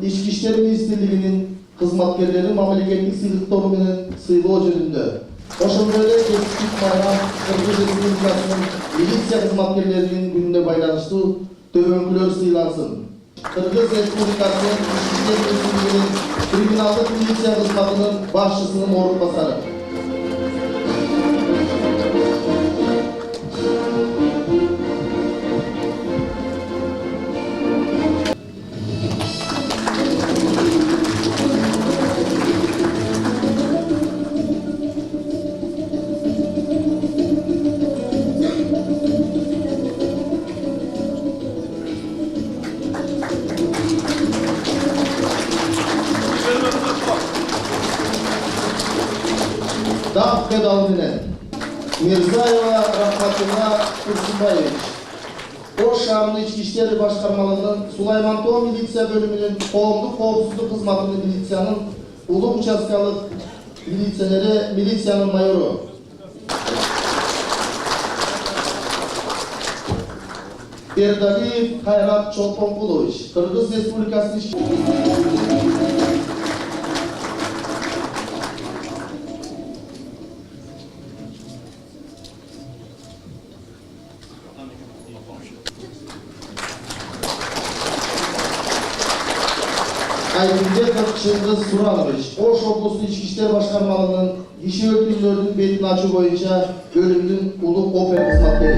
İçki İşleri Ministerliği'nin hizmetkarları memleketlik sıylıkları menен sıylоо jönündө. Ошондой эле Keskin Bayram Kırgız Respublikasынын милиция hizmetkarlarının gününe байланыштуу төгөңкүлөр сыйлансın. Kırgız Respublikasынын İçki İşleri Ministerliği'nin kriminalдык милиция hizmetinin başçısının orunbasarı. Dağ pedalını Mirzaeva Rahmatullah Tursunbayevich, Oş Şamlı İçki İşleri Başkarmalığının Sulaymantoo Militsiya Bölümünün Qoomduk Koopsuzluk Hizmetini Militsiyanın Ulu Uçaskalık Militsiyanın mayoru. Erdaliyev Hayrat Çolponkulovich, Kırgız Respublikası'nın Aydınbekov Çılgız Suranovich, Oş Oblusu İçki İşleri Başkarmalığının gişe örtümlörünün betini açı boyunca bölümünün ulu oper hizmetleri.